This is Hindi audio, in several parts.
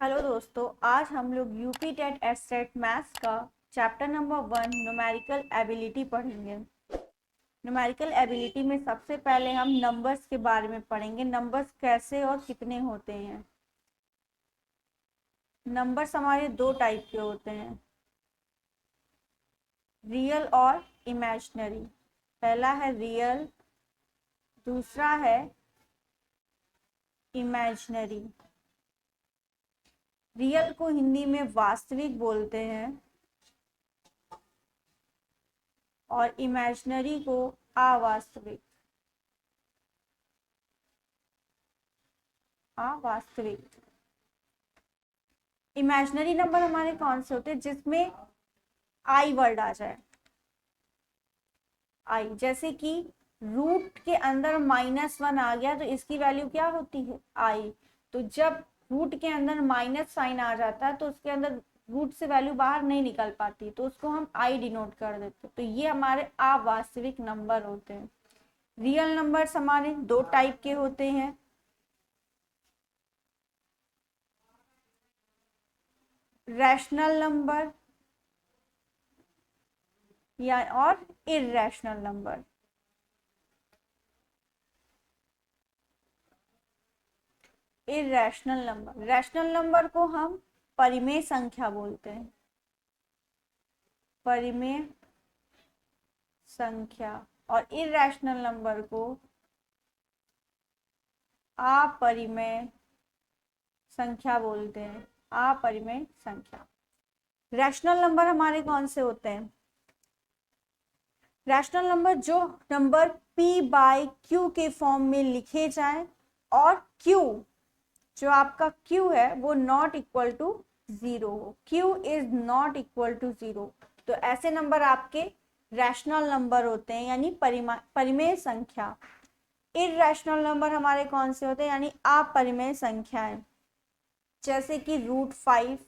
हेलो दोस्तों, आज हम लोग यूपी टेट एस्टेट मैथ्स का चैप्टर नंबर 1 न्यूमेरिकल एबिलिटी पढ़ेंगे। न्यूमेरिकल एबिलिटी में सबसे पहले हम नंबर्स के बारे में पढ़ेंगे। नंबर्स कैसे और कितने होते हैं। नंबर्स हमारे दो टाइप के होते हैं, रियल और इमेजिनरी। पहला है रियल, दूसरा है इमेजिनरी। रियल को हिंदी में वास्तविक बोलते हैं और इमेजिनरी को अवास्तविक। अवास्तविक। इमेजिनरी नंबर हमारे कौन से होते हैं जिसमें आई वर्ड आ जाए। आई, जैसे कि रूट के अंदर -1 आ गया तो इसकी वैल्यू क्या होती है, आई। तो जब रूट के अंदर माइनस साइन आ जाता है तो उसके अंदर रूट से वैल्यू बाहर नहीं निकल पाती, तो उसको हम आई डिनोट कर देते हैं। तो ये हमारे अवास्तविक नंबर होते हैं। रियल नंबर्स हमारे दो टाइप के होते हैं, रैशनल नंबर या और irrational number. Irrational number, rational number को हम परिमेय संख्या बोलते हैं। परिमेय संख्या। और इर्रेशनल नंबर को अपरिमेय संख्या बोलते हैं। अपरिमेय संख्या। रैशनल नंबर हमारे कौन से होते हैं? रैशनल नंबर जो नंबर p बाय q के फॉर्म में लिखे जाए और q, जो आपका q है वो नॉट इक्वल टू 0 हो। q is not equal to 0, तो ऐसे नंबर आपके रैशनल नंबर होते हैं, यानी परिमेय संख्या। इर्रेशनल नंबर हमारे कौन से होते हैं, यानी अपरिमेय संख्याएं, जैसे कि √5,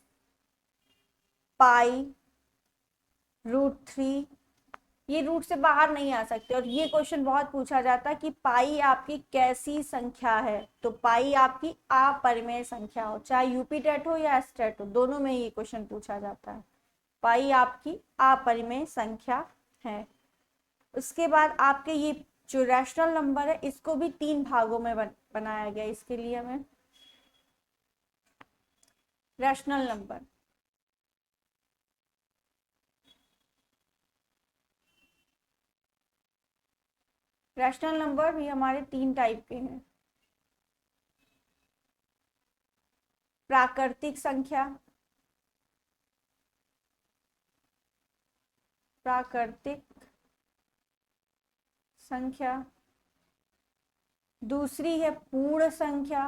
पाई, √3। ये रूट से बाहर नहीं आ सकते। और ये क्वेश्चन बहुत पूछा जाता है कि पाई आपकी कैसी संख्या है, तो पाई आपकी अपरिमेय संख्या हो, चाहे यूपी टेट हो या एसटेट हो, दोनों में ये क्वेश्चन पूछा जाता है। पाई आपकी अपरिमेय संख्या है। उसके बाद आपके ये जो रैशनल नंबर है इसको भी 3 भागों में बनाया गया। इसके लिए हमें रैशनल नंबर, रैशनल नंबर भी हमारे 3 टाइप के हैं, प्राकृतिक संख्या, प्राकृतिक संख्या, दूसरी है पूर्ण संख्या,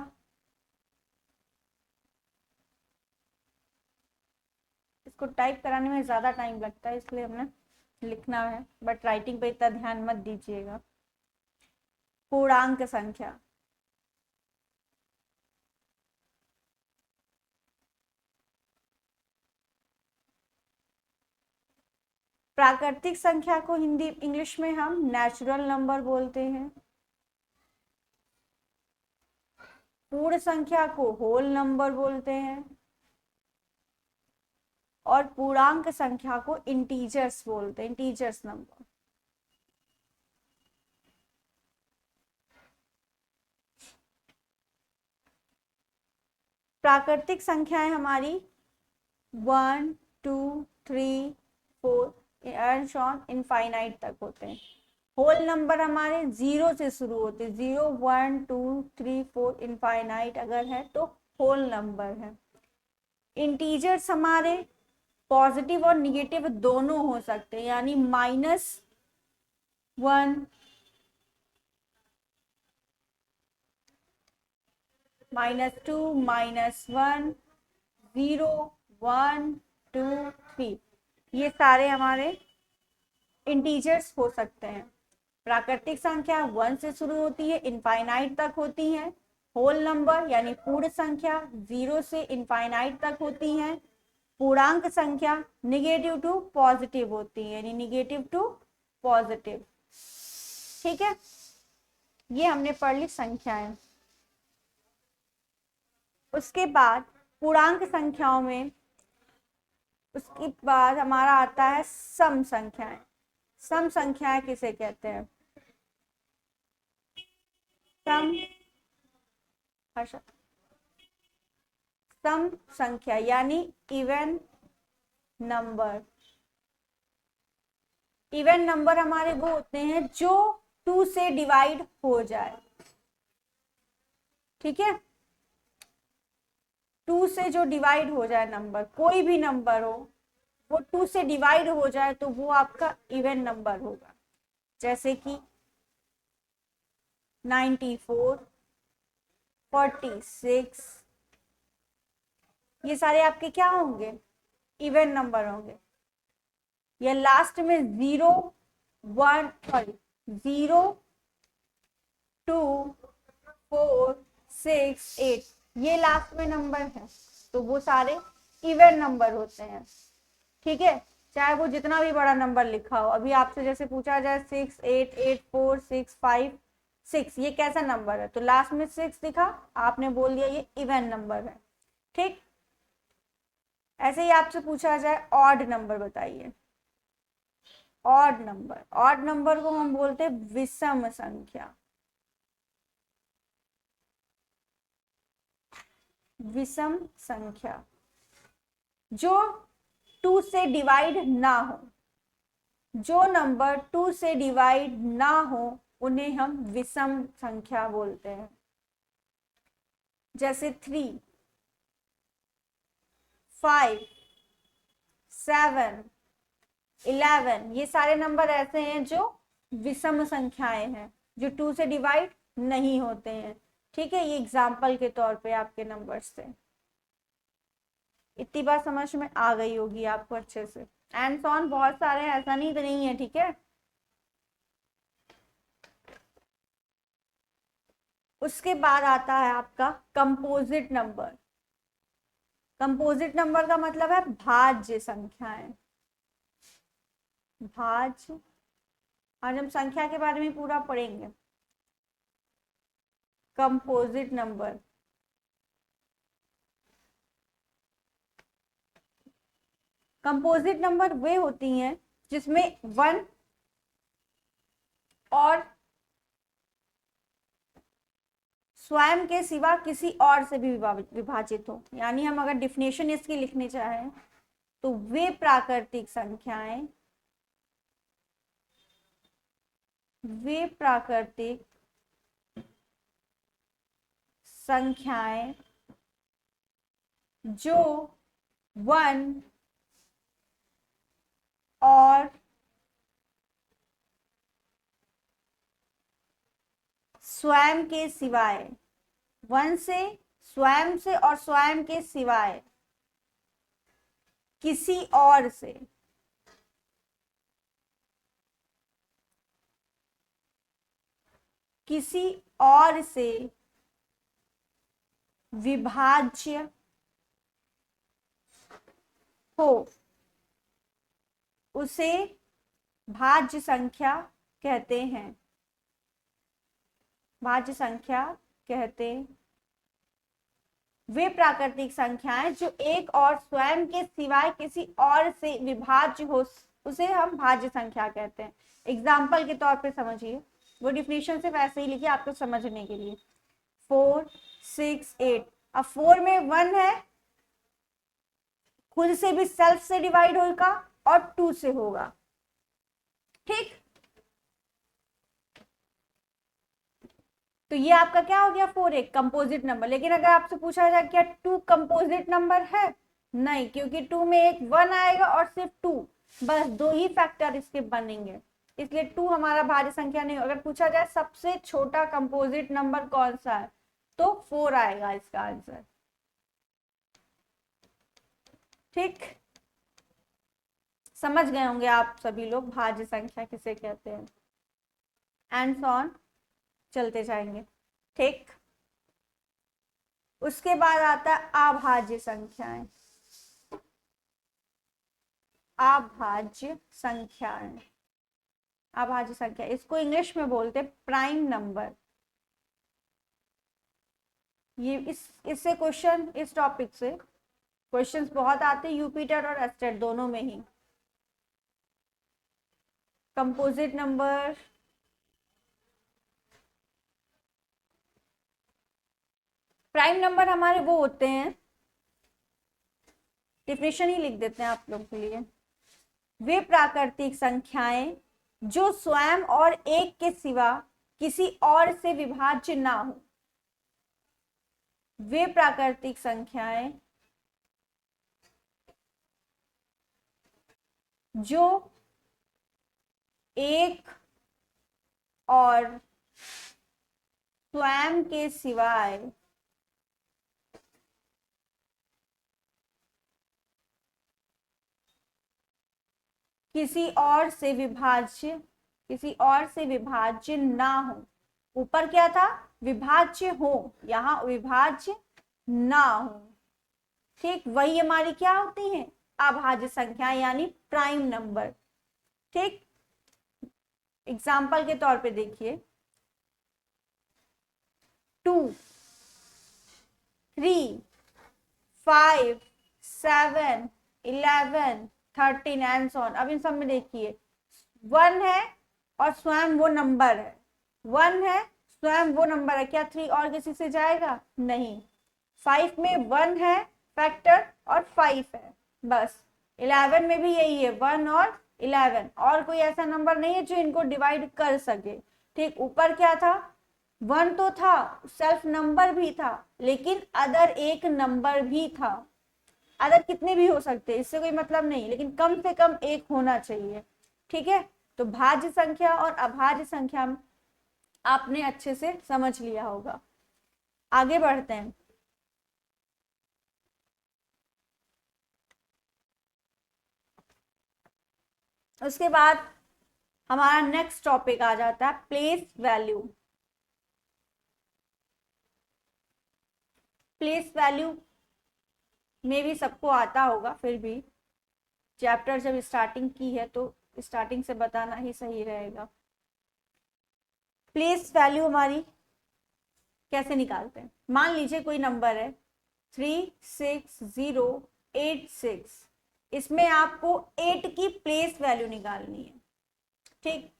इसको टाइप कराने में ज्यादा टाइम लगता है इसलिए हमने लिखना है, बट राइटिंग पे इतना ध्यान मत दीजिएगा। पूर्णांक संख्या। प्राकृतिक संख्या को हिंदी इंग्लिश में हम नेचुरल नंबर बोलते हैं। पूर्ण संख्या को होल नंबर बोलते हैं और पूर्णांक संख्या को इंटीजर्स बोलते हैं, इंटीजर्स नंबर। प्राकृतिक संख्याएं हमारी 1, 2, 3, 4 एंड ऑन इनफाइनाइट तक होते हैं। होल नंबर हमारे 0 से शुरू होते हैं, 0, 1, 2, 3, 4 इनफाइनाइट अगर है तो होल नंबर है। इंटीजर्स हमारे पॉजिटिव और निगेटिव दोनों हो सकते हैं, यानी -1, -2, -1, 0, 1, 2, 3, ये सारे हमारे इंटीजर्स हो सकते हैं। प्राकृतिक संख्या 1 से शुरू होती है, इनफाइनाइट तक होती है। होल नंबर यानी पूर्ण संख्या 0 से इनफाइनाइट तक होती है। पूर्णांक संख्या निगेटिव टू पॉजिटिव होती है, यानी निगेटिव टू पॉजिटिव। ठीक है, ये हमने पढ़ ली संख्याएं। उसके बाद पूर्णांक संख्याओं में उसके बाद हमारा आता है सम संख्याएं। सम संख्याएं किसे कहते हैं? सम सम संख्या यानी इवन नंबर। इवन नंबर हमारे वो होते हैं जो 2 से डिवाइड हो जाए। ठीक है, 2 से जो डिवाइड हो जाए नंबर, कोई भी नंबर हो वो 2 से डिवाइड हो जाए तो वो आपका इवन नंबर होगा। जैसे कि 94, 46, ये सारे आपके क्या होंगे? इवन नंबर होंगे। या लास्ट में 0, 1, सॉरी 0, 2, 4, 6, 8, ये लास्ट में नंबर है तो वो सारे इवन नंबर होते हैं। ठीक है, चाहे वो जितना भी बड़ा नंबर लिखा हो। अभी आपसे जैसे पूछा जाए 6, 8, 8, 4, 6, 5, 6, ये कैसा नंबर है? तो लास्ट में 6 दिखा, आपने बोल दिया ये इवन नंबर है। ठीक, ऐसे ही आपसे पूछा जाए ऑड नंबर बताइए। ऑड नंबर, ऑड नंबर को हम बोलते हैं विषम संख्या। विषम संख्या जो 2 से डिवाइड ना हो, जो नंबर 2 से डिवाइड ना हो उन्हें हम विषम संख्या बोलते हैं। जैसे 3, 5, 7, 11, ये सारे नंबर ऐसे हैं जो विषम संख्याएं हैं, जो 2 से डिवाइड नहीं होते हैं। ठीक है, ये एग्जाम्पल के तौर पे आपके नंबर्स थे। इतनी बात समझ में आ गई होगी आपको अच्छे से। एंड सो ऑन बहुत सारे हैं, ऐसा नहीं है। ठीक है, उसके बाद आता है आपका कंपोजिट नंबर। कंपोजिट नंबर का मतलब है भाज्य संख्याएं। भाज्य, आज हम संख्या के बारे में पूरा पढ़ेंगे। कंपोजिट नंबर, कंपोजिट नंबर वे होती हैं जिसमें 1 और स्वयं के सिवा किसी और से भी विभाजित हो। यानी हम अगर डिफिनेशन इसकी लिखनी चाहें तो वे प्राकृतिक संख्याएं, वे प्राकृतिक संख्याएं जो 1 और स्वयं के सिवाय, 1 से, स्वयं से और स्वयं के सिवाय किसी और से विभाज्य हो उसे भाज्य संख्या कहते हैं। भाज्य संख्या कहते वे प्राकृतिक संख्याएं जो एक और स्वयं के सिवाय किसी और से विभाज्य हो, उसे हम भाज्य संख्या कहते हैं। एग्जाम्पल के तौर पे समझिए, वो डिफिनेशन सिर्फ ऐसे ही लिखिए आपको समझने के लिए। 4, 6, 8, अब 4 में 1 है, खुद से भी सेल्फ से डिवाइड होगा और 2 से होगा। ठीक, तो ये आपका क्या हो गया? 4 एक कंपोजिट नंबर। लेकिन अगर आपसे पूछा जाए क्या 2 कंपोजिट नंबर है? नहीं, क्योंकि 2 में एक 1 आएगा और सिर्फ 2, बस 2 ही फैक्टर इसके बनेंगे, इसलिए 2 हमारा भाज्य संख्या नहीं। अगर पूछा जाए सबसे छोटा कंपोजिट नंबर कौन सा है तो 4 आएगा इसका आंसर। ठीक, समझ गए होंगे आप सभी लोग भाज्य संख्या किसे कहते हैं। एंड सो ऑन चलते जाएंगे। ठीक, उसके बाद आता है अभाज्य संख्याएं। अभाज्य संख्याएं, अभाज्य संख्या, इसको इंग्लिश में बोलते प्राइम नंबर। ये इससे क्वेश्चन, इस टॉपिक से क्वेश्चंस बहुत आते हैं यूपीटेट और एस्टेट दोनों में ही। कंपोजिट नंबर, प्राइम नंबर हमारे वो होते हैं, डिफिनेशन ही लिख देते हैं आप लोग के लिए, वे प्राकृतिक संख्याएं जो स्वयं और एक के सिवा किसी और से विभाज्य ना हो। वे प्राकृतिक संख्याएं जो एक और स्वयं के सिवाय किसी और से विभाज्य ना हो। ऊपर क्या था, विभाज्य हो, यहाँ विभाज्य ना हो। ठीक, वही हमारी क्या होती है, अभाज्य संख्या यानी प्राइम नंबर। ठीक, एग्जाम्पल के तौर पे देखिए 2, 3, 5, 7, 11, 13 एंड सो ऑन। अब इन सब में देखिए 1 है और स्वयं वो नंबर है, 1 है स्वयं वो नंबर है, क्या 3 और किसी से जाएगा, नहीं। 5 में 1 है फैक्टर और 5 है बस। 11 में भी यही है, 1 और 11, और कोई ऐसा नंबर नहीं है जो इनको डिवाइड कर सके। ठीक, ऊपर क्या था, 1 तो था, सेल्फ नंबर भी था, लेकिन अदर एक नंबर भी था। अदर कितने भी हो सकते हैं, इससे कोई मतलब नहीं, लेकिन कम से कम एक होना चाहिए। ठीक है, तो भाज्य संख्या और अभाज्य संख्या आपने अच्छे से समझ लिया होगा। आगे बढ़ते हैं। उसके बाद हमारा नेक्स्ट टॉपिक आ जाता है प्लेस वैल्यू। प्लेस वैल्यू में भी सबको आता होगा, फिर भी चैप्टर जब स्टार्टिंग की है तो स्टार्टिंग से बताना ही सही रहेगा। प्लेस वैल्यू हमारी कैसे निकालते हैं, मान लीजिए कोई नंबर है 36086, इसमें आपको 8 की प्लेस वैल्यू निकालनी है। ठीक,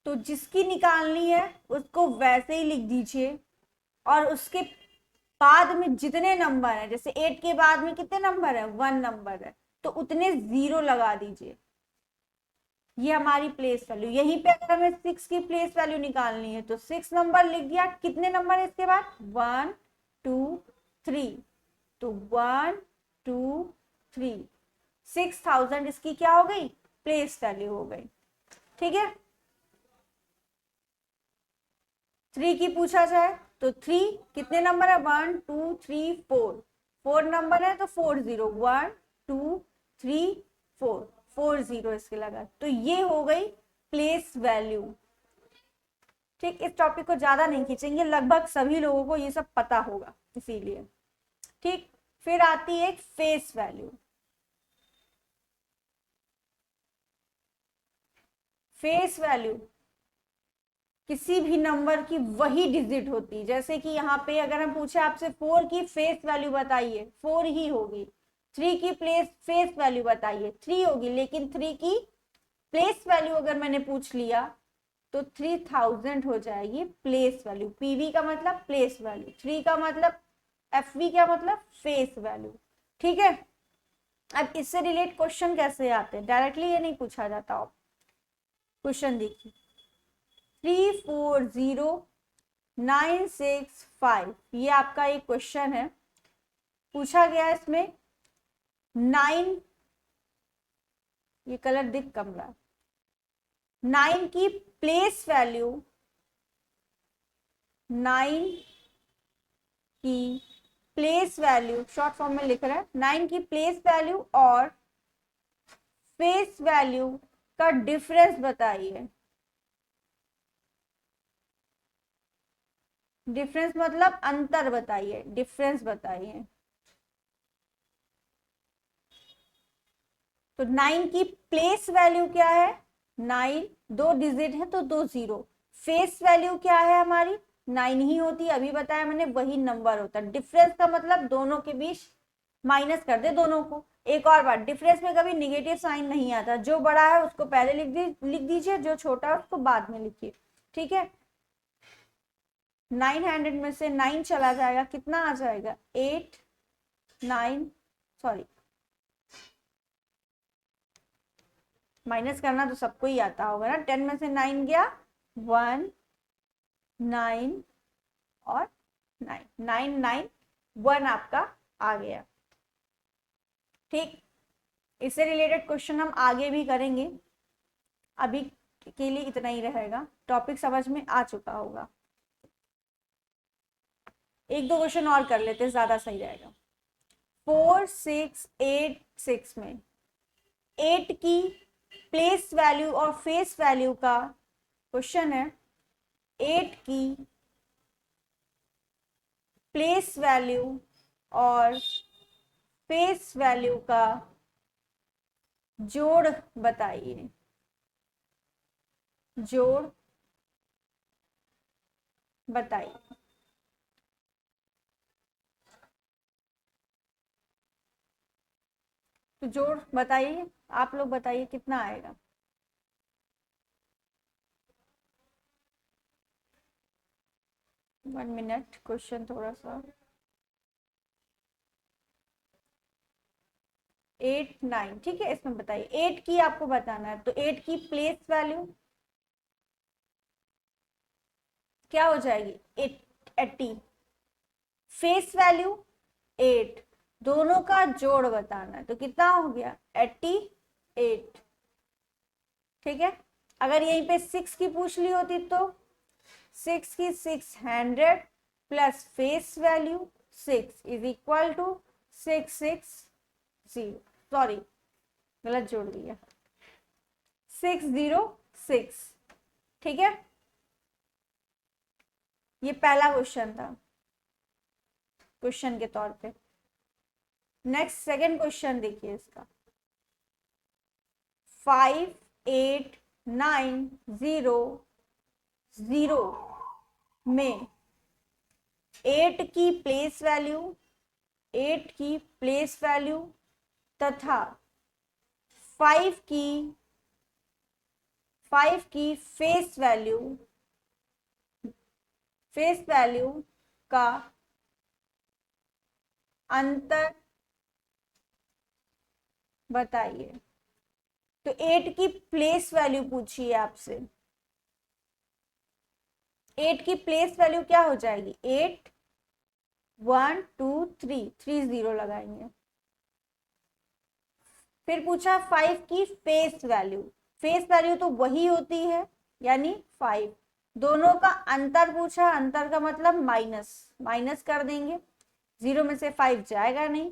तो जिसकी निकालनी है उसको वैसे ही लिख दीजिए, और उसके बाद में जितने नंबर है, जैसे 8 के बाद में कितने नंबर है, 1 नंबर है, तो उतने 0 लगा दीजिए। ये हमारी प्लेस वैल्यू। यहीं पे अगर हमें 6 की प्लेस वैल्यू निकालनी है तो 6 नंबर लिख दिया, कितने नंबर है इसके बाद, 1 2 3, तो 1 2 3, 6000 इसकी क्या हो गई, प्लेस वैल्यू हो गई। ठीक है, 3 की पूछा जाए तो 3 कितने नंबर है, 1 2 3 4, 4 नंबर है तो 4 0, 1 2 3 4, 4 0 इसके लगा, तो ये हो गई प्लेस वैल्यू। ठीक, इस टॉपिक को ज्यादा नहीं खींचेंगे, लगभग सभी लोगों को ये सब पता होगा इसीलिए। ठीक, फिर आती है फेस वैल्यू। फेस वैल्यू किसी भी नंबर की वही डिजिट होती है, जैसे कि यहाँ पे अगर हम पूछे आपसे 4 की फेस वैल्यू बताइए, 4 ही होगी। 3 की फेस वैल्यू बताइए, 3 होगी, लेकिन 3 की प्लेस वैल्यू अगर मैंने पूछ लिया तो 3000 हो जाएगी प्लेस वैल्यू। पीवी का मतलब प्लेस वैल्यू, 3 का मतलब एफवी का मतलब फेस वैल्यू। ठीक है, अब इससे रिलेट क्वेश्चन कैसे आते हैं, डायरेक्टली ये नहीं पूछा जाता। क्वेश्चन देखिए 340965, ये आपका एक क्वेश्चन है, पूछा गया इसमें 9, ये कलर दिख कम रहा है, 9 की प्लेस वैल्यू, 9 की प्लेस वैल्यू शॉर्ट फॉर्म में लिख रहा है, 9 की प्लेस वैल्यू और फेस वैल्यू का डिफरेंस बताइए। डिफरेंस मतलब अंतर बताइए, डिफरेंस बताइए। तो 9 की प्लेस वैल्यू क्या है, 9 2 डिजिट है तो 2 0, फेस वैल्यू क्या है हमारी 9 ही होती है, अभी बताया मैंने, वही नंबर होता है। डिफरेंस का मतलब दोनों के बीच माइनस कर दे दोनों को। एक और बात, डिफरेंस में कभी निगेटिव साइन नहीं आता, जो बड़ा है उसको पहले लिख दीजिए, जो छोटा है उसको बाद में लिखिए, ठीक है। 900 में से 9 चला जाएगा, कितना आ जाएगा 8 9, सॉरी माइनस करना तो सबको ही आता होगा ना। 10 में से 9 गया 1 9 और 9 9 9 1 आपका आ गया। ठीक, इससे रिलेटेड क्वेश्चन हम आगे भी करेंगे, अभी के लिए इतना ही रहेगा। टॉपिक समझ में आ चुका होगा। एक दो क्वेश्चन और कर लेते हैं, ज्यादा सही रहेगा। 4 6 8 6 में 8 की प्लेस वैल्यू और फेस वैल्यू का क्वेश्चन है। 8 की प्लेस वैल्यू और फेस वैल्यू का जोड़ बताइए। जोड़ बताइए। तो जोड़ बताइए, आप लोग बताइए कितना आएगा। वन मिनट, क्वेश्चन थोड़ा सा। 8 9, ठीक है, इसमें बताइए। 8 की आपको बताना है, तो 8 की प्लेस वैल्यू क्या हो जाएगी 80, फेस वैल्यू 8, दोनों का जोड़ बताना है, तो कितना हो गया 88, ठीक है। अगर यहीं पे 6 की पूछ ली होती तो 6 की 600 plus face value 6 is equal to 660, sorry गलत जोड़ दिया, 606, ठीक है। ये पहला क्वेश्चन था क्वेश्चन के तौर पे। नेक्स्ट सेकंड क्वेश्चन देखिए इसका। 5 8 9 0 0 में 8 की प्लेस वैल्यू, 8 की प्लेस वैल्यू तथा 5 की फेस वैल्यू का अंतर बताइए। तो 8 की प्लेस वैल्यू पूछी है आपसे। 8 की प्लेस वैल्यू क्या हो जाएगी 8 1 2 3 3 0 लगाएंगे। फिर पूछा 5 की फेस वैल्यू, फेस वैल्यू तो वही होती है यानी 5, दोनों का अंतर पूछा, अंतर का मतलब माइनस, माइनस कर देंगे। 0 में से 5 जाएगा नहीं,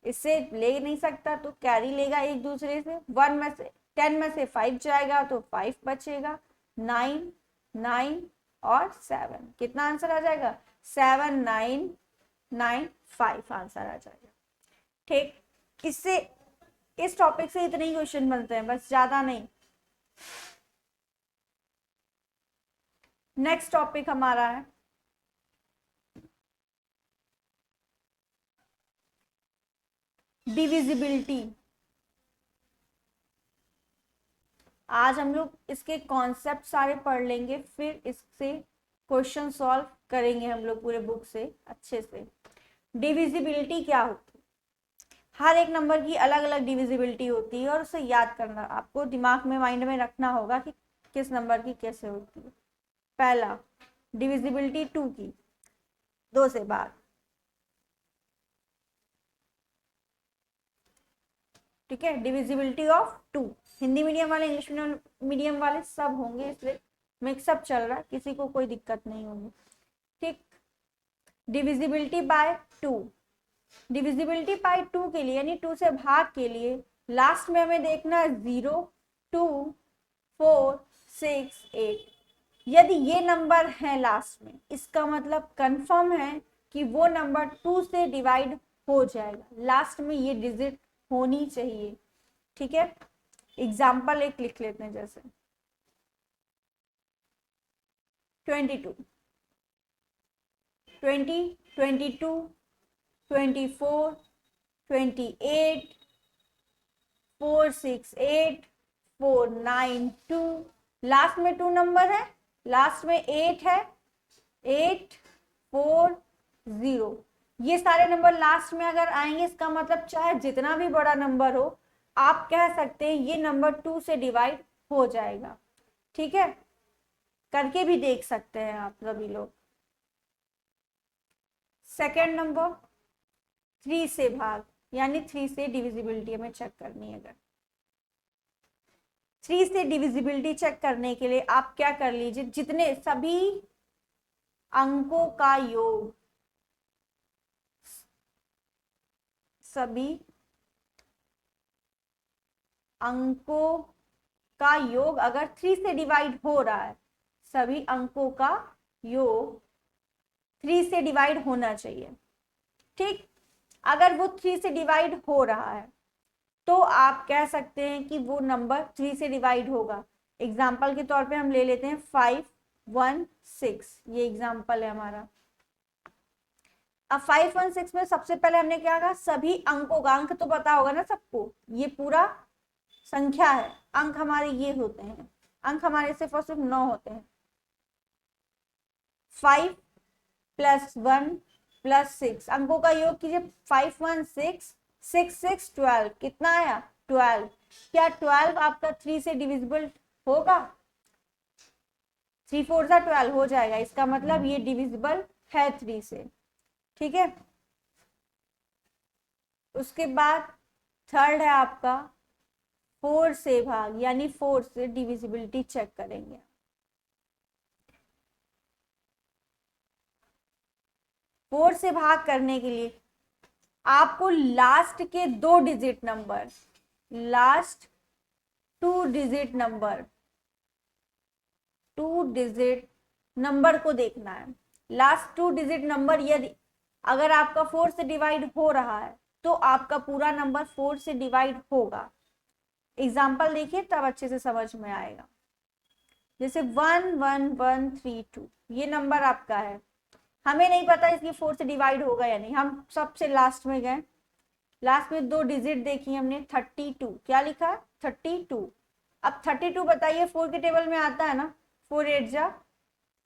इससे ले नहीं सकता तो कैरी लेगा एक दूसरे से। 1 में से 10 में से 5 जाएगा तो 5 बचेगा। 9 9 और 7, कितना आंसर आ जाएगा 7 9 9 5 आंसर आ जाएगा। ठीक, इससे इस टॉपिक से इतने ही क्वेश्चन बनते हैं, बस ज्यादा नहीं। नेक्स्ट टॉपिक हमारा है डिविजिबिलिटी। आज हम लोग इसके कॉन्सेप्ट सारे पढ़ लेंगे, फिर इससे क्वेश्चन सॉल्व करेंगे हम लोग पूरे बुक से अच्छे से। डिविजिबिलिटी क्या होती है, हर एक नंबर की अलग अलग डिविजिबिलिटी होती है और उसे याद करना, आपको दिमाग में माइंड में रखना होगा कि किस नंबर की कैसे होती है। पहला डिविजिबिलिटी 2 की, 2 से भाग, ठीक है। डिविजिबिलिटी ऑफ 2, हिंदी मीडियम वाले इंग्लिश मीडियम वाले सब होंगे, इसलिए मिक्सअप चल रहा है, किसी को कोई दिक्कत नहीं होगी, ठीक। डिविजिबिलिटी बाय 2, डिविजिबिलिटी बाय 2 के लिए यानी 2 से भाग के लिए लास्ट में हमें देखना 0 2 4 6 8, यदि ये नंबर है लास्ट में, इसका मतलब कंफर्म है कि वो नंबर 2 से डिवाइड हो जाएगा, लास्ट में ये डिजिट होनी चाहिए, ठीक है। एग्जाम्पल एक लिख लेते हैं, जैसे 22, 20, 22, 24, 28, 468, 492, लास्ट में 2 नंबर है, लास्ट में 8 है, 840। ये सारे नंबर लास्ट में अगर आएंगे इसका मतलब चाहे जितना भी बड़ा नंबर हो आप कह सकते हैं ये नंबर 2 से डिवाइड हो जाएगा। ठीक है, करके भी देख सकते हैं आप सभी लोग। सेकेंड नंबर 3 से भाग, यानी 3 से डिविजिबिलिटी हमें चेक करनी है। अगर 3 से डिविजिबिलिटी चेक करने के लिए आप क्या कर लीजिए, जितने सभी अंकों का योग, सभी अंकों का योग अगर 3 से डिवाइड हो रहा है, सभी अंकों का योग 3 से डिवाइड होना चाहिए। ठीक, अगर वो 3 से डिवाइड हो रहा है तो आप कह सकते हैं कि वो नंबर 3 से डिवाइड होगा। एग्जाम्पल के तौर पे हम ले लेते हैं 516, ये एग्जाम्पल है हमारा। अब 516 में सबसे पहले हमने क्या कहा, सभी अंकों का, अंक तो पता होगा ना सबको, ये पूरा संख्या है, अंक हमारे ये होते हैं, अंक हमारे सिर्फ और सिर्फ 9 होते हैं। 5 + 1 + 6, अंकों का योग कीजिए, 5 1 6, 6 6 12, कितना आया 12। क्या 12 आपका 3 से डिविजिबल होगा? 3 4 12 हो जाएगा, इसका मतलब ये डिविजिबल है 3 से। ठीक है, उसके बाद थर्ड है आपका 4 से भाग, यानी 4 से डिविजिबिलिटी चेक करेंगे। 4 से भाग करने के लिए आपको लास्ट के 2 digit number, last 2 digit number, 2 digit number को देखना है। लास्ट 2 डिजिट नंबर यदि अगर आपका 4 से डिवाइड हो रहा है तो आपका पूरा नंबर 4 से डिवाइड होगा। एग्जाम्पल देखिए तब अच्छे से समझ में आएगा। जैसे 11132 ये नंबर आपका है, हमें नहीं पता इसकी 4 से डिवाइड होगा या नहीं, हम सबसे लास्ट में गए, लास्ट में 2 डिजिट देखी हमने, 32, क्या लिखा है 32। अब 32 बताइए 4 के टेबल में आता है ना, 4 8 जा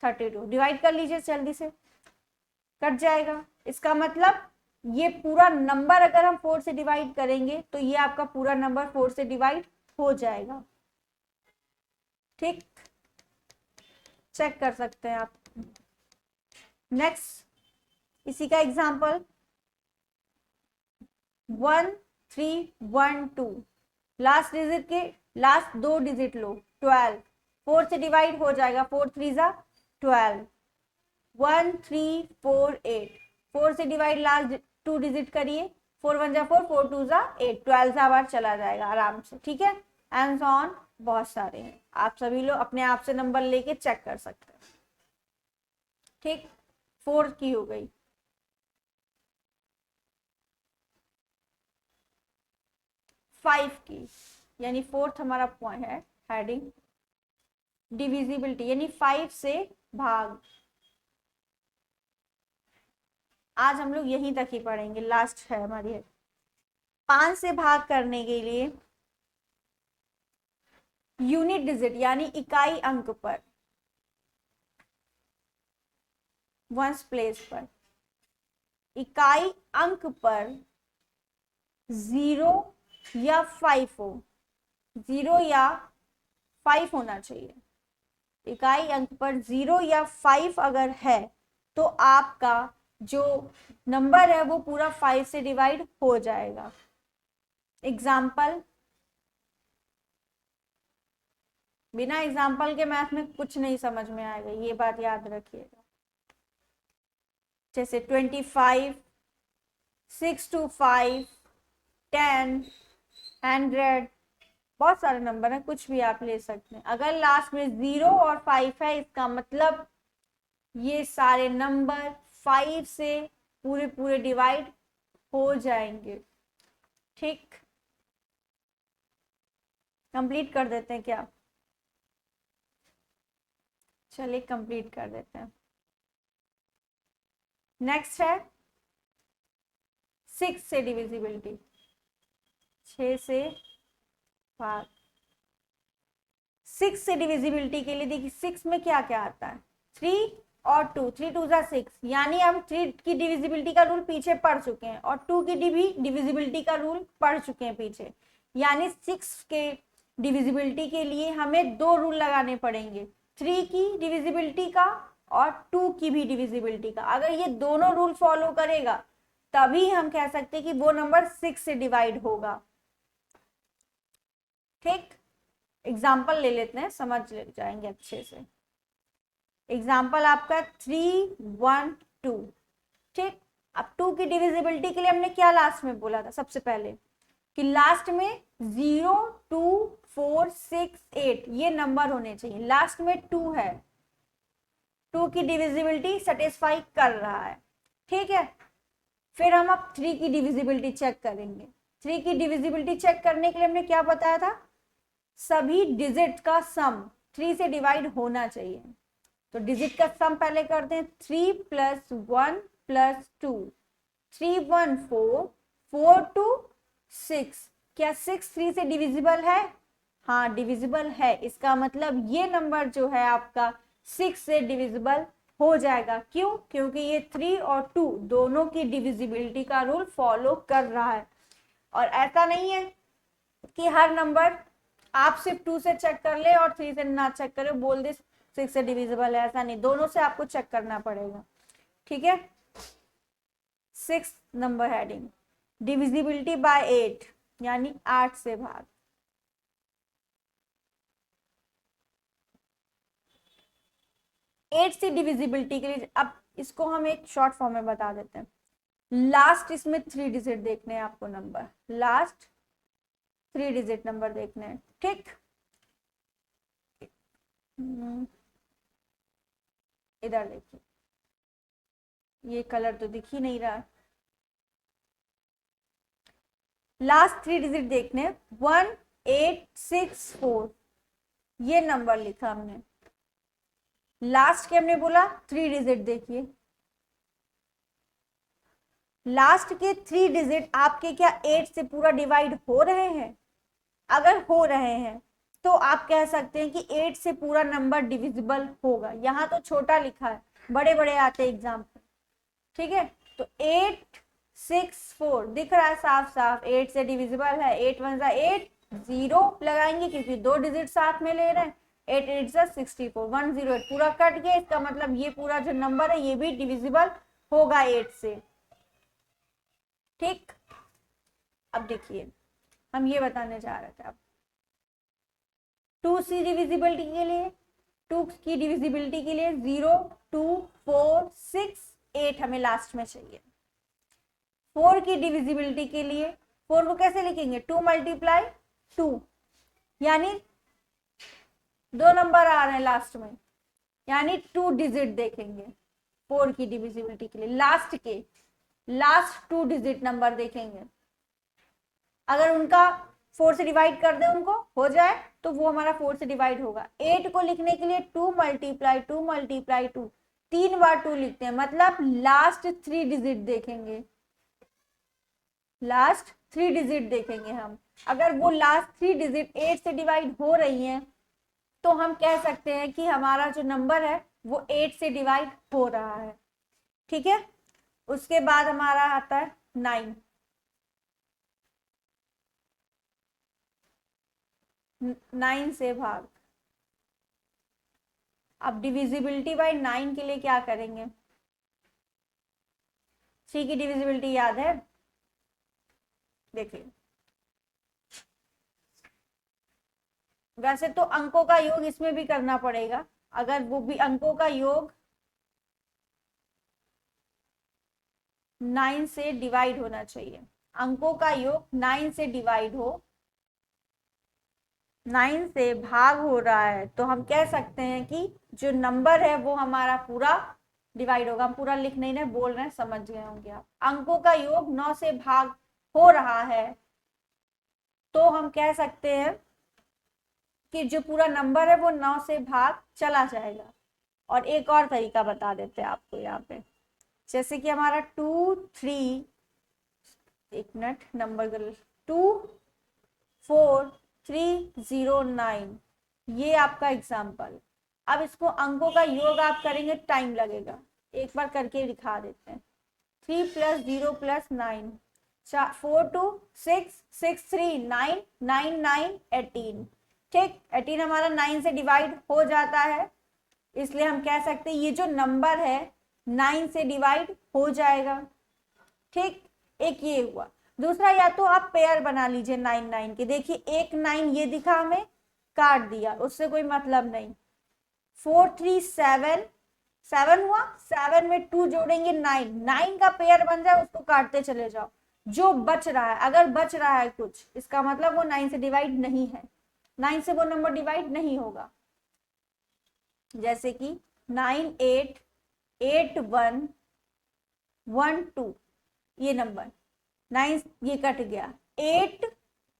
32, डिवाइड कर लीजिए जल्दी से, कट जाएगा। इसका मतलब ये पूरा नंबर अगर हम 4 से डिवाइड करेंगे तो ये आपका पूरा नंबर 4 से डिवाइड हो जाएगा। ठीक, चेक कर सकते हैं आप। नेक्स्ट इसी का एग्जांपल 1312, लास्ट डिजिट के लास्ट 2 डिजिट लो, 12, 4 से डिवाइड हो जाएगा, 4 3 जा 12, 1348, 4 से डिवाइड लास्ट 2 डिजिट करिए, 4 1 जा 4, 4 2 जा 8, 12 जा बार चला जाएगा आराम से। ठीक है, एंड सो ऑन, बहुत सारे हैं, आप सभी लोग अपने आप से नंबर लेके चेक कर सकते हैं। ठीक, 4 की हो गई। फाइव की, यानी 4th हमारा पॉइंट है हेडिंग डिविजिबिलिटी, यानी 5 से भाग। आज हम लोग यहीं तक ही पढ़ेंगे, लास्ट है हमारी। 5 से भाग करने के लिए यूनिट डिजिट यानी इकाई अंक पर, वंस प्लेस पर, इकाई अंक पर 0 या 5 हो, 0 या 5 होना चाहिए। इकाई अंक पर 0 या 5 अगर है तो आपका जो नंबर है वो पूरा 5 से डिवाइड हो जाएगा। एग्जाम्पल, बिना एग्जाम्पल के मैथ में कुछ नहीं समझ में आएगा, ये बात याद रखिएगा। जैसे 25, 6 to 5, 10, 100, बहुत सारे नंबर हैं, कुछ भी आप ले सकते हैं। अगर लास्ट में 0 और 5 है इसका मतलब ये सारे नंबर 5 से पूरे पूरे डिवाइड हो जाएंगे। ठीक, कंप्लीट कर देते हैं क्या? चलिए कंप्लीट कर देते हैं। नेक्स्ट है 6 से डिविजिबिलिटी, 6 से भाग। 6 से डिविजिबिलिटी के लिए देखिए 6 में क्या क्या आता है, 3 और 2, 3 2 6, यानी हम 3 की डिविजिबिलिटी का रूल पीछे पढ़ चुके हैं और 2 की डिविजिबिलिटी का रूल पढ़ चुके हैं पीछे, यानी 6 के डिविजिबिलिटी के लिए हमें 2 रूल लगाने पड़ेंगे, 3 की डिविजिबिलिटी का और 2 की भी डिविजिबिलिटी का। अगर ये दोनों रूल फॉलो करेगा तभी हम कह सकते हैं कि वो नंबर 6 से डिवाइड होगा। ठीक, एग्जाम्पल ले लेते हैं, समझ ले जाएंगे अच्छे से। एग्जाम्पल आपका 3 1 2। ठीक, अब 2 की डिविजिबिलिटी के लिए हमने क्या लास्ट में बोला था, सबसे पहले कि लास्ट में 0 2 4 6 8 ये नंबर होने चाहिए। लास्ट में 2 है, 2 की डिविजिबिलिटी सेटिस्फाई कर रहा है। ठीक है, फिर हम अब 3 की डिविजिबिलिटी चेक करेंगे। 3 की डिविजिबिलिटी चेक करने के लिए हमने क्या बताया था, सभी डिजिट का सम 3 से डिवाइड होना चाहिए। तो डिजिट का सम पहले करते हैं, 3 + 1 + 2, 3 1 4, 4 2 6। क्या 6 3 से डिविजिबल है? हाँ डिविजिबल है, इसका मतलब ये नंबर जो है आपका 6 से डिविजिबल हो जाएगा। क्यों? क्योंकि ये 3 और 2 दोनों की डिविजिबिलिटी का रूल फॉलो कर रहा है। और ऐसा नहीं है कि हर नंबर आप सिर्फ 2 से चेक कर ले और 3 से ना चेक करे, बोल दे 6 से डिविजिबल है, ऐसा नहीं, दोनों से आपको चेक करना पड़ेगा। ठीक है, 6 नंबर हेडिंग, डिविजिबिलिटी बाय 8 यानी 8 से भाग। एट से डिविजिबिलिटी के लिए अब इसको हम एक शॉर्ट फॉर्म में बता देते हैं। लास्ट इसमें 3 डिजिट देखने हैं आपको, नंबर लास्ट 3 डिजिट नंबर देखने हैं। ठीक, इधर देखिए, ये कलर तो दिख ही नहीं रहा। लास्ट 3 डिजिट देखने, 1 8 6 4 ये नंबर लिखा हमने। लास्ट के हमने बोला 3 डिजिट देखिए, लास्ट के 3 डिजिट आपके क्या 8 से पूरा डिवाइड हो रहे हैं? अगर हो रहे हैं तो आप कह सकते हैं कि 8 से पूरा नंबर डिविजिबल होगा। यहाँ तो छोटा लिखा है, बड़े बड़े आते एग्जाम पे। ठीक है, तो 8 6 4 दिख रहा है साफ साफ, 8 से डिविजिबल है। 8 1 8, 0 लगाएंगे क्योंकि 2 डिजिट साथ में ले रहे हैं। 8 8 64, 108 पूरा कट गया, इसका मतलब ये पूरा जो नंबर है ये भी डिविजिबल होगा 8 से। ठीक, अब देखिए हम ये बताने जा रहे थे, अब 2 की डिविजिबिलिटी के लिए, 2 की डिविजिबिलिटी के लिए 0 2 4 6 8 हमें लास्ट में चाहिए। 4 की डिविजिबिलिटी के लिए 4 को कैसे लिखेंगे, 2 × 2, यानी 2 नंबर आ रहे हैं लास्ट में, यानी 2 डिजिट देखेंगे 4 की डिविजिबिलिटी के लिए। लास्ट के लास्ट 2 डिजिट नंबर देखेंगे, अगर उनका 4 से डिवाइड कर दे, उनको हो जाए तो वो हमारा 4 से डिवाइड होगा। 8 को लिखने के लिए 2 × 2 × 2, 3 बार 2 लिखते हैं, मतलब लास्ट 3 डिजिट देखेंगे, लास्ट 3 डिजिट देखेंगे हम। अगर वो लास्ट 3 डिजिट 8 से डिवाइड हो रही हैं तो हम कह सकते हैं कि हमारा जो नंबर है वो 8 से डिवाइड हो रहा है। ठीक है, उसके बाद हमारा आता है 9। 9 से भाग। अब डिविजिबिलिटी बाय 9 के लिए क्या करेंगे, 3 की डिविजिबिलिटी याद है, देखिए वैसे तो अंकों का योग इसमें भी करना पड़ेगा, अगर वो भी अंकों का योग 9 से डिवाइड होना चाहिए। अंकों का योग 9 से डिवाइड हो, 9 से भाग हो रहा है, तो हम कह सकते हैं कि जो नंबर है वो हमारा पूरा डिवाइड होगा। हम पूरा लिख नहीं रहे, बोल रहे हैं, समझ गए होंगे आप। अंकों का योग 9 से भाग हो रहा है तो हम कह सकते हैं कि जो पूरा नंबर है वो 9 से भाग चला जाएगा। और एक और तरीका बता देते हैं आपको यहाँ पे, जैसे कि हमारा 2 3, एक मिनट नंबर कर, 2 4 3 0 9, ये आपका एग्जाम्पल। अब इसको अंकों का योग आप करेंगे, टाइम लगेगा, एक बार करके दिखा देते हैं। 3 + 0 + 9, 4 2 6 6 3 9 9 9 18। ठीक, 18 हमारा 9 से डिवाइड हो जाता है, इसलिए हम कह सकते हैं ये जो नंबर है 9 से डिवाइड हो जाएगा। ठीक, एक ये हुआ। दूसरा, या तो आप पेयर बना लीजिए 9 9 के, देखिए एक 9 ये दिखा हमें, काट दिया, उससे कोई मतलब नहीं। 4 3 7, 7 हुआ, 7 में 2 जोड़ेंगे 9, 9 का पेयर बन जाए, उसको काटते चले जाओ, जो बच रहा है, अगर बच रहा है कुछ, इसका मतलब वो 9 से डिवाइड नहीं है, 9 से वो नंबर डिवाइड नहीं होगा। जैसे कि 9 8 8 1 1 2, ये नंबर 9 ये कट गया, 8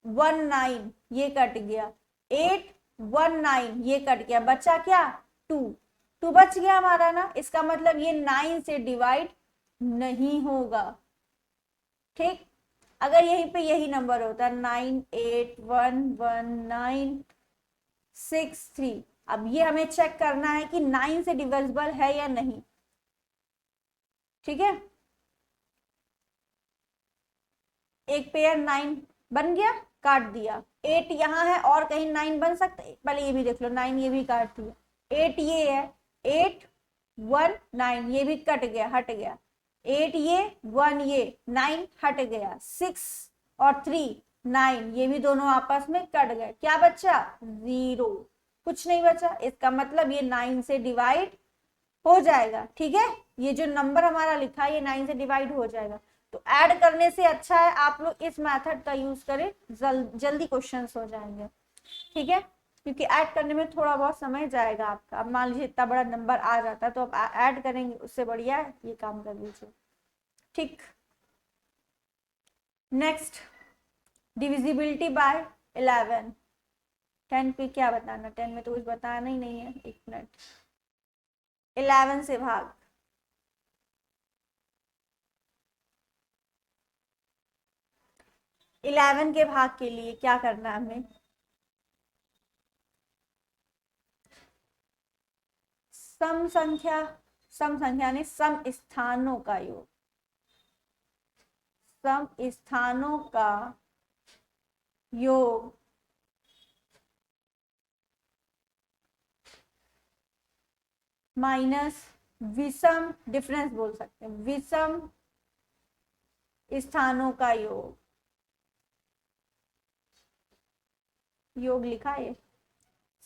1 9 ये कट गया, 8 1 9 ये कट गया, बचा क्या 2, 2 बच गया हमारा ना, इसका मतलब ये 9 से डिवाइड नहीं होगा। ठीक, अगर यहीं पे यही नंबर होता 9 8 1 1 9 6 3, अब ये हमें चेक करना है कि 9 से डिविजिबल है या नहीं। ठीक है, एक पेयर 9 बन गया, काट दिया, 8 यहाँ है और कहीं 9 बन सकता है, पहले ये भी देख लो, 9 ये भी काट दिया, 8 ये है, 8 1 9 ये भी कट गया, हट गया, 8 ये 1 ये 9 हट गया, 6 और 3 9 ये भी दोनों आपस में कट गए, क्या बचा 0, कुछ नहीं बचा, इसका मतलब ये 9 से डिवाइड हो जाएगा। ठीक है, ये जो नंबर हमारा लिखा है ये 9 से डिवाइड हो जाएगा। तो ऐड करने से अच्छा है आप लोग इस मेथड का यूज करें, जल्दी क्वेश्चंस हो जाएंगे। ठीक है, क्योंकि ऐड करने में थोड़ा बहुत समय जाएगा आपका। अब मान लीजिए इतना बड़ा नंबर आ जाता है तो आप ऐड करेंगे, उससे बढ़िया ये काम कर लीजिए। ठीक, नेक्स्ट, डिविजिबिलिटी बाय 11। 10 पे क्या बताना, 10 में तो कुछ बताना ही नहीं है, एक मिनट, 11 से भाग, 11 के भाग के लिए क्या करना है हमें, सम संख्या ने सम स्थानों का योग, सम स्थानों का योग माइनस विषम, डिफरेंस बोल सकते हैं, विषम स्थानों का योग, योग लिखा है,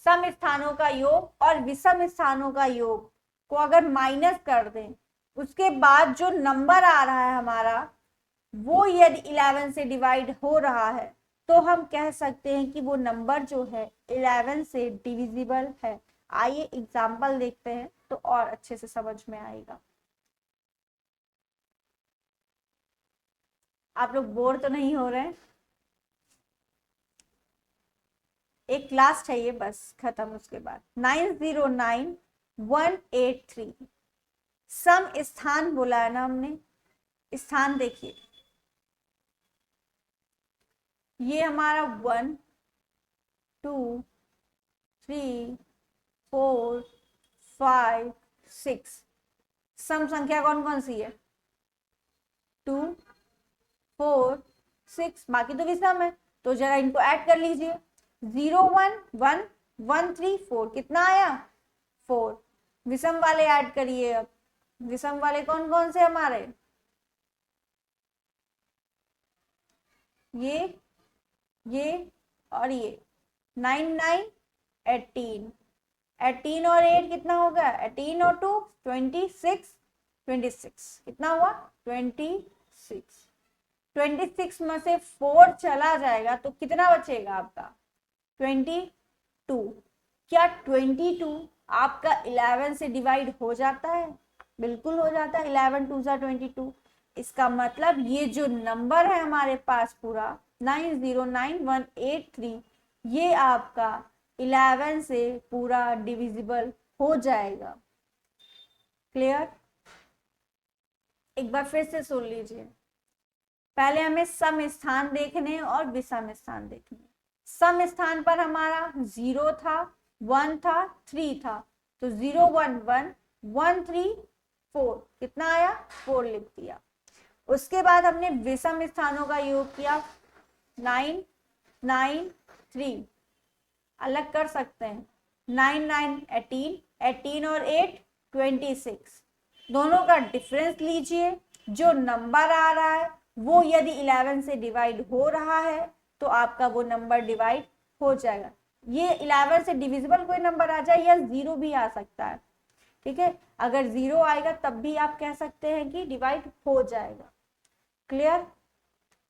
सम स्थानों का योग और विषम स्थानों का योग को अगर माइनस कर दें, उसके बाद जो नंबर आ रहा है हमारा, वो यदि 11 से डिवाइड हो रहा है तो हम कह सकते हैं कि वो नंबर जो है 11 से डिविजिबल है। आइए एग्जाम्पल देखते हैं तो और अच्छे से समझ में आएगा। आप लोग बोर तो नहीं हो रहे? एक लास्ट है ये, बस खत्म, उसके बाद 909183, सम स्थान बोला है ना हमने, स्थान देखिए, ये हमारा 1 2 3 4 5 6, सम संख्या कौन कौन सी है, 2 4 6, बाकी तो विषम है, तो जरा इनको ऐड कर लीजिए, 0 1 1 1 3 4, कितना आया 4, विषम वाले ऐड करिए। अब विषम वाले कौन कौन से हमारे, ये और ये, 9 9 18, 18 और 8 कितना होगा, 18 और 2 26, 26 कितना हुआ 26, 26 में से 4 चला जाएगा तो कितना बचेगा आपका 22। क्या 22 आपका 11 से डिवाइड हो जाता है, बिल्कुल हो जाता है, 11 2 22। इसका मतलब ये जो नंबर है हमारे पास पूरा 909183, ये आपका 11 से पूरा डिविजिबल हो जाएगा। क्लियर? एक बार फिर से सुन लीजिए, पहले हमें सम स्थान देखने और विषम स्थान देखने। सम स्थान पर हमारा 0 था, 1 था, 3 था, तो 0 1 1 1 3 4, कितना आया? 4 लिख दिया। उसके बाद हमने विषम स्थानों का योग किया, 9 9 3, अलग कर सकते हैं, 9 9 18, 18 और 8 26, दोनों का डिफरेंस लीजिए, जो नंबर आ रहा है वो यदि 11 से डिवाइड हो रहा है तो आपका वो नंबर डिवाइड हो जाएगा। ये 11 से डिविजिबल कोई नंबर आ जाए या 0 भी आ सकता है, ठीक है? अगर 0 आएगा तब भी आप कह सकते हैं कि डिवाइड हो जाएगा। क्लियर?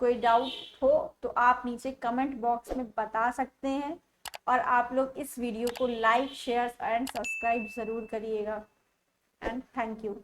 कोई डाउट हो तो आप नीचे कमेंट बॉक्स में बता सकते हैं, और आप लोग इस वीडियो को लाइक, शेयर एंड सब्सक्राइब जरूर करिएगा। And thank you.